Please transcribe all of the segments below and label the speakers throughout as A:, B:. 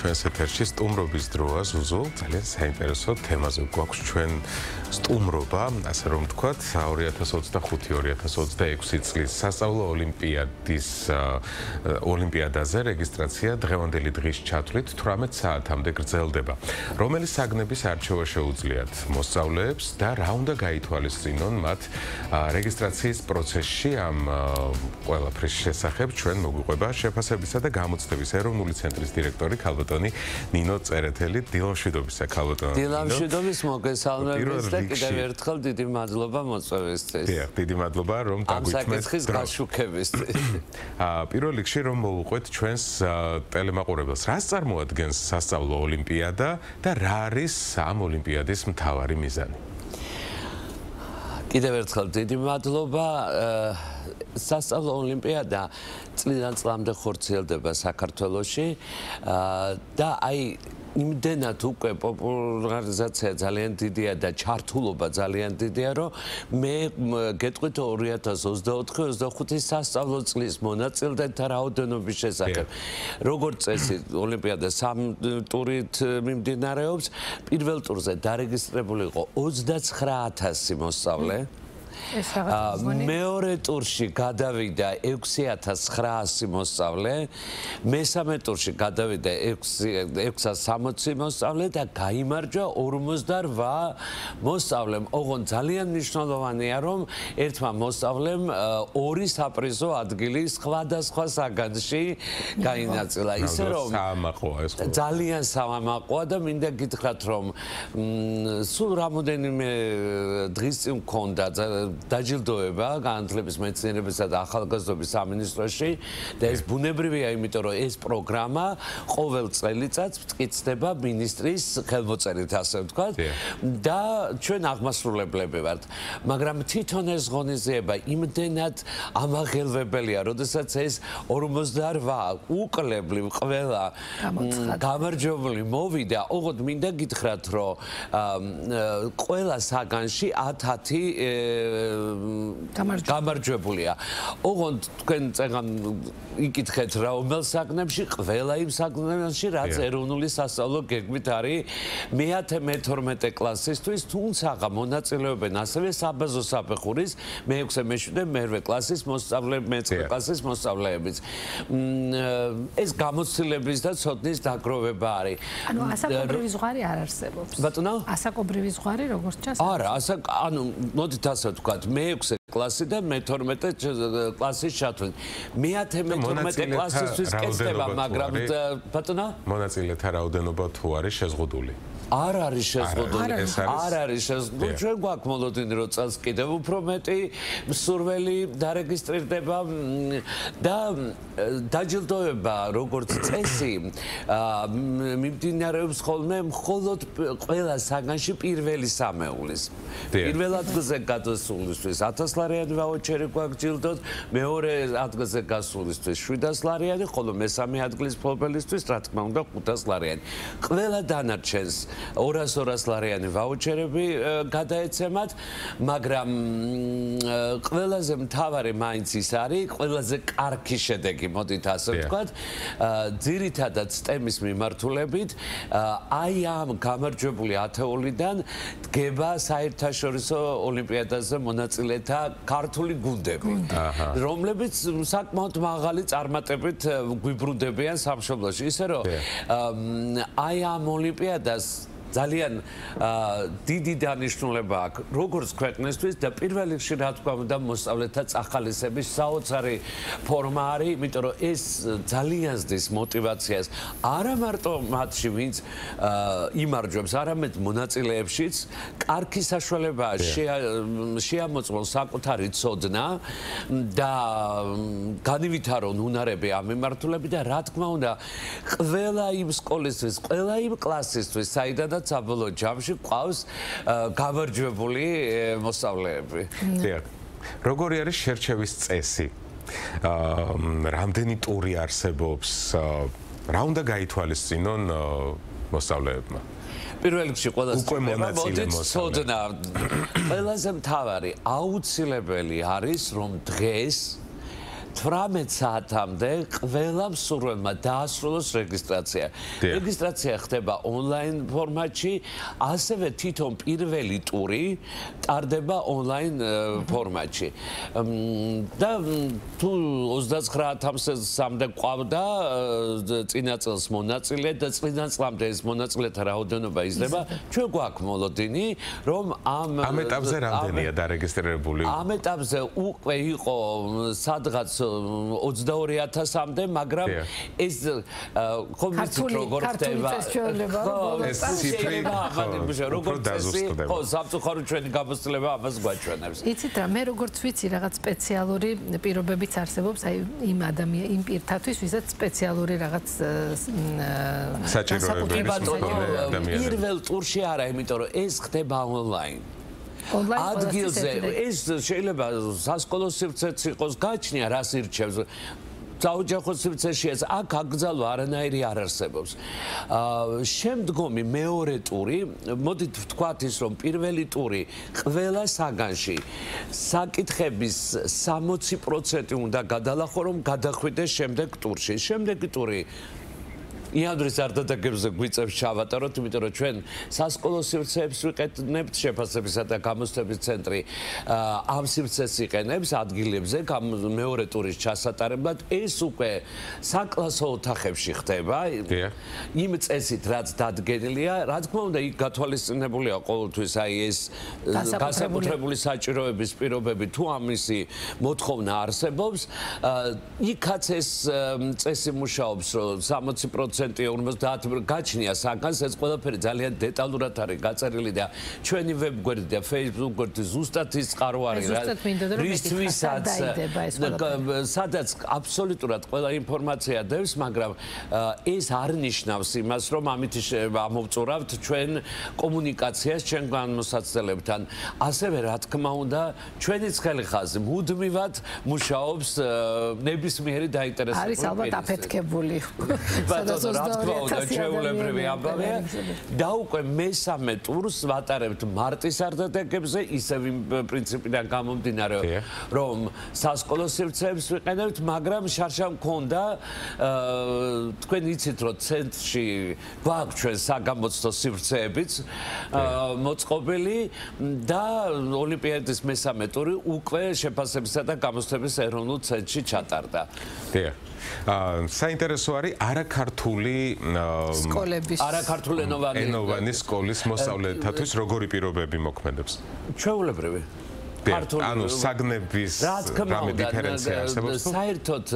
A: ჩვენს ეთერში სტუმრობის დროა ზუზუ ძალიან საინტერესო თემაზე გვაქვს ჩვენ სტუმრობა ასე რომ ვთქვათ 2025-2026 წლის სასწავლო ოლიმპიადაზე რეგისტრაცია დღევანდელი დღის ჩათვლით 18 საათამდე გრძელდება. რომელი საგნების არჩევა შეუძლიათ მოსწავლეებს და რა უნდა გაითვალისწინონ მათ რეგისტრაციის პროცესში ამ ყველაფრის შესახებ ჩვენ მოგვიყვება შეფასებისა და გამოცდების ეროვნული ცენტრის დირექტორი ქალბატონი ნინო წერეთელი. დილამშვიდობისა ქალბატონი.
B: დილამშვიდობის მოგესალმებით და კიდევ ერთხელ დიდი მადლობა მოწვევისთვის.
A: დიდი მადლობა რომ გაგვიწმენთ.
B: ამ საკითხის გაშუქებისთვის.
A: პირველ რიგში რომ მოვუყვეთ ჩვენს ტელემაყურებელს. რას წარმოადგენს სასწავლო ოლიმპიადა და რა არის ამ ოლიმპიადის მთავარი მიზანი?
B: კიდევ ერთხელ დიდი მადლობა. სასწავლო ოლიმპიადა წლიდან წლამდე ხორციელდება საქართველოში და აი იმდენად უკვე პოპულარიზაცია ძალიან დიდია და ჩართულობა ძალიან დიდია, რომ მე გეტყვით 2024-25 სასწავლო წლის მონაწილეთა რაოდენობის შესახებ. როგორც წესი, ოლიმპიადა 3 ტურით მიმდინარეობს. პირველ ტურზე დარეგისტრირებული იყო 29000 მოსწავლე. მეორე ტურში გადავიდა 6900 მოსწავლე, მესამე ტურში გადავიდა 660 მოსწავლე და გაიმარჯვა 58 მოსწავლემ. ოღონდ ძალიან მნიშვნელოვანია, რომ ერთმა მოსწავლემ 2 საპრიზო ადგილი სხვადასხვა საგანში გაინაწილა. ისე რომ ძალიან სამამაყოა და მინდა გითხრათ, რომ სულ რამოდენიმე დღის წინ მქონდა დაჯილდოება განათლების მეცნიერებისა და ახალგაზრდობის სამინისტროში და ეს ბუნებრივია, იმიტომ რომ ეს პროგრამა ყოველ წელიწადს მტკიცდება მინისტრის ხელმოწერით, ასე ვთქვათ, და ჩვენ აღმასრულებლები ვართ. მაგრამ თვითონ ეს ღონისძიება იმდენად ამაღელვებელია, როდესაც ეს 48 უკლებლივ ყველა გამარჯვებული მოვიდა. ოღონდ მინდა გითხრათ, რომ ყველა საგანში 10-10 გამარჯვებულია. ოღონდ თქვენ წეგან იკითხეთ რომელ საგნებში, ყველა იმ საგნებში, რაც ეროვნული სასწავლო გეგმით არის მე-12 კლასისთვის, თუმცა მონაწილეობენ ასევე საბაზო საფეხურის მე-6, მე-7, მე-8 კლასის მოსწავლეები, მე-9 კლასის მოსწავლეებიც. ეს გამოცდილების და ცოდნის დაგროვება არის.
C: ანუ ასაკობრივი ზღვარი არ არსებობს.
B: ბატონო?
C: ასაკობრივი ზღვარი როგორც ჩანს?
B: არა, ანუ მოდით ასე ვთქვათ, მე-6 კლასი და მე-12 კლასის ჩათვლით. მე-12 კლასისთვის კეთდება, მაგრამ ბატონო?
A: მონაწილეთა რაოდენობა თუ არის შეზღუდული?
B: არ არის შეზღუდული. არ არის შეზღუდული. ჩვენ გვაქვს მოლოდინი, რომ წელს კიდევ უფრო მეტი მსურველი დარეგისტრირდება და დაჯილდოება როგორც წესი მიმდინარეობს ხოლმე მხოლოდ ყველა საგანში პირველი სამეულის. პირველ ადგილზე გადასულისთვის 1000 ლარიანი ვაუჩერი გვაქვს ჯილდოდ, მეორე ადგილზე გასულისთვის 700 ლარიანი, ხოლო მესამე ადგილის მფლობელისთვის რა თქმა უნდა 500 ლარიანი. ყველა დანარჩენს 200 ლარიანი ვაუჩერები გადაეცემათ, მაგრამ ყველაზე მთავარი მაინც ის არის, ყველაზე კარგი შედეგი, მოდით ასე ვთქვათ, ძირითადად STEM-ის მიმართულებით, აი ამ გამარჯვებული ათეულიდან დგება საერთაშორისო ოლიმპიადაზე მონაწილეთა ქართული გუნდები, რომლებიც საკმაოდ მაღალი წარმატებით გვიბრუნდებიან სამშობლოში. ისე რომ აი ამ ოლიმპიადას ძალიან დიდი დანიშნულება აქვს როგორც ქვეყნისთვის და პირველ რიგში რა თქმა უნდა მოსწავლეთა წახალისების საოცარი ფორმა არის, იმიტომ რომ ეს ძალიან ზრდის мотивაციას არა მარტო მათში, ვინც იმარჯვებს, არამედ მონაწილეებშიც კარგი საშუალებაა შეამოწმოს საკუთარი ცოდნა და განივითარონ უნარები ამ მიმართულებით და რა თქმა უნდა ყველა იმ სკოლისთვის, ყველა იმ კლასისთვის, საიდანაც საბოლოო ჯამში ყავს გამარჯვებული მოსწავლეები.
A: როგორი არის შერჩევის წესი? რამდენი ტური არსებობს? რა უნდა გაითვალისწინონ მოსწავლეებმა?
B: პირველ რიგში ყველა ცოდნა. ყველაზე მთავარი აუცილებელი არის, რომ დღეს 18 საათამდე ყველა მსურველმა დაასრულოს რეგისტრაცია. რეგისტრაცია ხდება ონლაინ ფორმატში, ასევე თვითონ პირველი ტური ტარდება ონლაინ ფორმატში. და თუ 29,000-მდე ყავდა წინა წელს მონაწილე და წინა წლამდე ეს მონაწილეთა რაოდენობა იზრდება, ჩვენ გვაქვს მოლოდინი, რომ ამ
A: ეტაპზე რამდენია დარეგისტრირებული?
B: ამ ეტაპზე უკვე იყო სადღაც 22,000-მდე, მაგრამ ეს ხომ როგორ ხდება?
A: ეს ციფრი
B: როგორ წესი, ხო, სამწუხაროდ ჩვენი გამოცდილება ამას გვაჩვენებს.
C: იცით რა, მე როგორც ვიცი, რაღაც სპეციალური პირობებიც არსებობს, აი იმ პირთათვის, ვისაც სპეციალური რაღაც
A: საჭიროებები
B: პირველ ტურში არა, იმიტომ რომ ეს ხდება ონლაინ. ადგილზე ეს შეიძლება სასკოლო სივრცეც იყოს გაჩნია, რას ირჩევს. საოჯახო სივრცეშიაც აქ აკრძალვა არანაირი არ არსებობს. შემდგომი მეორე ტური, მოდით ვთქვათ ის, რომ პირველი ტური ყველა საგანში საკითხების 60% უნდა გადალახო, რომ გადახვიდეს შემდეგ ტურში. შემდეგი ტური იანდრის არდადაგებზე გვიწევს ჩავატაროთ, იმიტომ რომ ჩვენ სასკოლო სივრცეებს ვიყენებთ შეფასებისა და გამოცდების ცენტრი ამ სივრცეს იყენებს ადგილებზე მეორე ტურის ჩასატარებლად. ეს უკვე საკლასო ოთახებში ხდება იმ წესით, რაც დადგენილია. რა თქმა უნდა, იქ გათვალისწინებულია ყოველთვის აი ეს განსაკუთრებული საჭიროების პირობები, თუ ამისი მოთხოვნა არსებობს. იქაც ეს წესი მუშაობს, რომ 60% 50 გაჩნია საგანს, ეს ყველაფერი ძალიან დეტალურად არის გაწერილი და ჩვენი ვებგვერდი და Facebook გვერდი ზუსტად ის წყარო არის რა. რისთვისაც სადაც აბსოლუტურად ყველა ინფორმაცია დევს, მაგრამ ეს არ ნიშნავს იმას, რომ ამით ამოვწურავთ ჩვენ კომუნიკაციას ჩვენ განმოსაცდელებთან. ასევე რა თქმა უნდა, ჩვენიც ხელი ხაზი მუდმივად მუშაობს ნებისმიერი დაინტერესებული.
C: არის ალბათ აფეთქებული.
B: რა თქმა უნდა, ჩვეულებრივი ამბავია. და უკვე მესამე ტურს ვატარებთ მარტის არდადეგებზე, ისევ იმ პრინციპიდან გამომდინარე, რომ სასკოლო სივრცეებს ვიყენებთ, მაგრამ შარშა მქონდა, თქვენ იცით, რომ ცენტრში გვაქვს ჩვენ საგამოცდო სივრცეებიც მოწყობილი და ოლიმპიადის მესამე ტური უკვე შეფასებისა და გამოცდების ეროვნულ ცენტრში ჩატარდა.
A: საინტერესო არის არაქართული ენოვანი სკოლის მოსწავლეებთათვის როგორი პირობები მოქმედებს?
B: ჩვეულებრივი.
A: ანუ საგნების რამე დიფერენცია არსებობს?
B: საერთოდ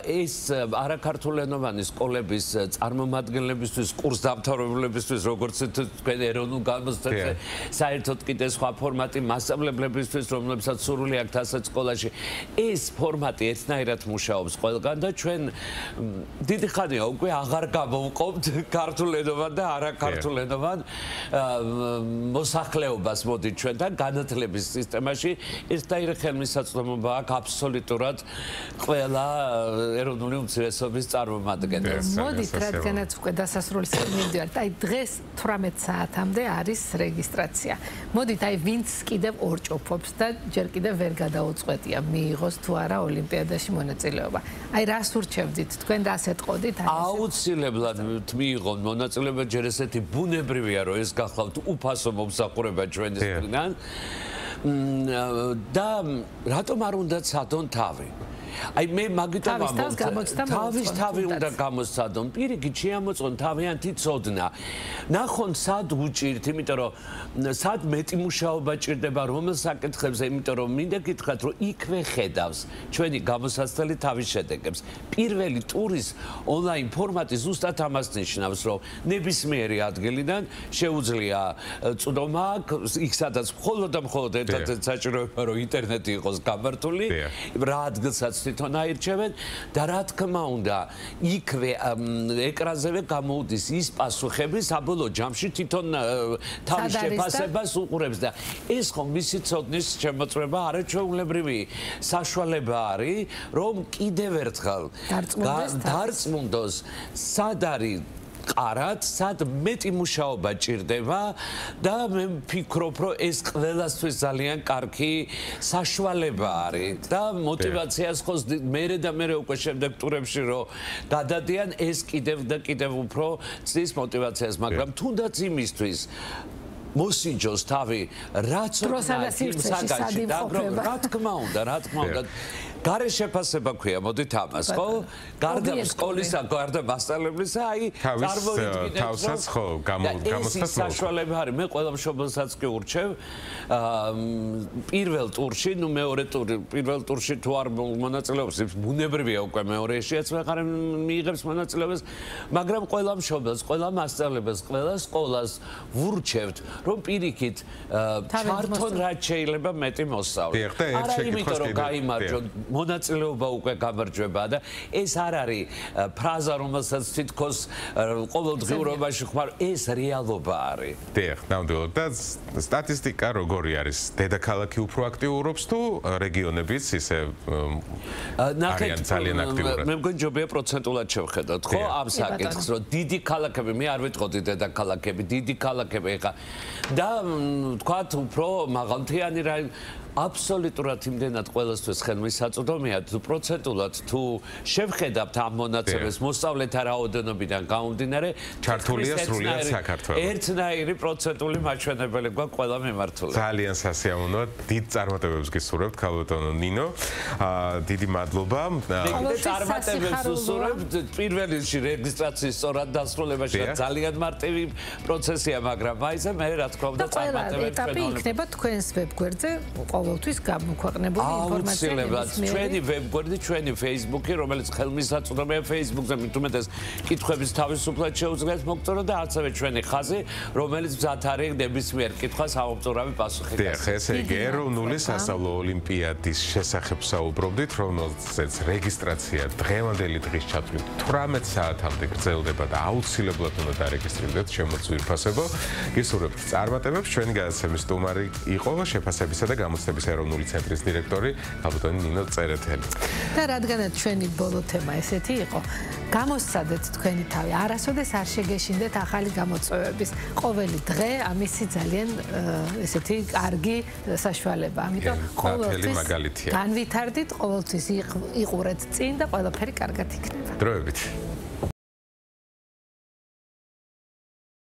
B: ეს არაქართულენოვანი სკოლების წარმომადგენლებისთვის, კურსდამთავრებლებისთვის, როგორც თქვენ ეროვნულ გამოცდაზე, საერთოდ კიდე სხვა ფორმატი მასწავლებლებისთვის, რომლებსაც სურვილი აქვთ ასეთ სკოლაში, ეს ფორმატი ერთნაირად მუშაობს ყველგან და ჩვენ დიდი ხანია უკვე აღარ გამოვყოფთ ქართულენოვან და არაქართულენოვან მოსახლეობას მოდით ჩვენ და განათლების სისტემაში ერთნაირი ხელმისაწვდომობა აქვს აბსოლუტურად ყველა ეროვნული უმცირესობის წარმომადგენელს.
C: მოდით, რადგანაც უკვე დასასრულის მივდივართ, აი დღეს 18 საათამდე არის რეგისტრაცია. მოდით, აი ვინც კიდევ ორჭოფობს და ჯერ კიდევ ვერ გადაუწყვეტია მიიღოს თუ არა ოლიმპიადაში მონაწილეობა. აი რას ურჩევდით? თქვენ რას ეტყოდით?
B: აუცილებლად მიიღონ მონაწილეობა, ჯერ ესეთი ბუნებრივია, რომ ეს გახლავთ უფასო მომსახურება ჩვენისგან. და რატომ არ უნდა ცადონ თავი? აი მე მაგიტომ თავის თავი უნდა გამოსცადონ, პირიქით შეამოწონ თავიანთი ცოდნა. ნახონ სად უჭირთ, იმიტომ რომ სად მეტი მუშაობა ჭირდება რომელ საკითხებზე, იმიტომ რომ მინდა გითხრათ, რომ იქვე ხედავს ჩვენი გამოსაცდელი თავის შედეგებს. პირველი ტურის ონლაინ ფორმატი ზუსტად ამას ნიშნავს, რომ ნებისმიერი ადგილიდან შეუძლია წვდომა აქვს, იქ სადაც მხოლოდ და მხოლოდ ერთადერთი საჭიროება, რომ ინტერნეტი იყოს გამართული, რა ადგილსაც თვითონ აირჩევენ და რა თქმა უნდა იქვე ეკრანზევე გამოუდის ის პასუხები საბოლოო ჯამში თვითონ თავის შეფასებას უყურებს და ეს ხომ მისი ცოდნის შემოწმება არაჩვეულებრივი საშუალება არის რომ კიდევ ერთხელ დარწმუნდოს სად არის მყარად, სად მეტი მუშაობა ჭირდება და მე ვფიქრობ, რომ ეს ყველასთვის ძალიან კარგი საშუალება არის და мотиваციას ხოს მერე და მერე უკვე შემდეგ ტურებში რომ გადადიან ეს კიდევ და კიდევ უფრო ცდის мотиваციას, მაგრამ თუნდაც იმისთვის მოსინჯოს თავი რაც
C: დროსადასირცეში
B: რა თქმა უნდა გარე შეფასება ქვია, მოდით ამას, ხო? გარდა სკოლისა, გარდა მასწავლებლისა, აი
A: წარმოიდგინეთ თავსაც ხო გამოსცემს
B: საშუალება არის. მე ყველა მშობელსაც კი ურჩევ პირველ ტურში, ნუ მეორე ტური, პირველ ტურში თუ არ მონაწილეობს, ბუნებრივია უკვე მეორეშიაც ვეღარ მიიღებს მონაწილეობას, მაგრამ ყველა მშობელს, ყველა მასწავლებელს, ყველა სკოლას ვურჩევთ, რომ პირიქით ჩართონ რაც შეიძლება მეტი მოსწავლე. არა იმიტომ რომ გაიმარჯვონ მონაწილეობა უკვე გამარჯვება და ეს არ არის ფრაზა, რომელსაც თითქოს ყოველდღიურობაში ხმარ, ეს რეალობა არის.
A: დიახ, ნამდვილად და სტატისტიკა როგორი არის? დედაქალაქი უფრო აქტიურობს თუ რეგიონებიც ისე არიან ძალიან აქტიურად?
B: მე მგონი ჯობია პროცენტულად შევხედოთ, ხო, ამ საკითხს, რომ დიდი ქალაქები, მე არ ვიტყოდი დედაქალაქები, დიდი ქალაქები ეხა და თქვათ უფრო მაღალმთიანი რაიონი აბსოლუტურად იმდენად ყველასთვის ხელმისაწვდომია თუ პროცენტულად თუ შევხედავთ ამ მონაცემებს მოსწავლეთა რაოდენობიდან გამომდინარე
A: ჩართულია სრულიად საქართველოს
B: ერთნაირი პროცენტული მაჩვენებელი გვაქვს ყველა მიმართულებით.
A: ძალიან სასიამოვნოა, დიდ წარმატებებს გისურვებთ ქალბატონო ნინო. დიდი მადლობა.
B: წარმატებებს ვუსურვებთ პირველ რიგში რეგისტრაციის სწორად დასრულებაში ძალიან მარტივი პროცესია, მაგრამ მაინც მე რა თქმა უნდა წარმატებებს
C: ეტაპი იქნება თქვენს ვებგვერდზე ყოველთვის გამოქვეყნებული ინფორმაცია.
B: ჩვენი ვებგვერდი, ჩვენი Facebook-ი, რომელიც ხელმისაწვდომია Facebook-ზე, მithumetes კითხვების თავისუფლად შეუძლიათ მოგწორო და ასევე ჩვენი ხაზი, რომელიც მზად არის ნებისმიერ კითხვას ამობწურავი პასუხი.
A: დიახ, ესე იგი ეროვნული სასწავლო ოლიმპიადის შესახებ საუბრობდით, რომელზეც რეგისტრაცია დღევანდელი დღის ჩათვლით 18 საათამდე გრძელდება და აუცილებლად უნდა დარეგისტრირდეთ შემოწირფასებო. გისურვებთ წარმატებებს. ჩვენი გადაცემის სტუმარი იყო შეფასებისა და გამოცდების ეროვნული ცენტრის დირექტორი ქალბატონი ნინო წერეთელი.
C: და რადგანაც ჩვენი ბოლო თემა ესეთი იყო, გამოსცადეთ თქვენი თავი, არასოდეს არ შეგეშინდეთ ახალი გამოწვევების. ყოველი დღე ამისი ძალიან ესეთი კარგი საშუალება. ამიტომ ყოველთვის განვითარდით, ყოველთვის იყურეთ წინ და ყველაფერი კარგად იქნება.
A: დროებით.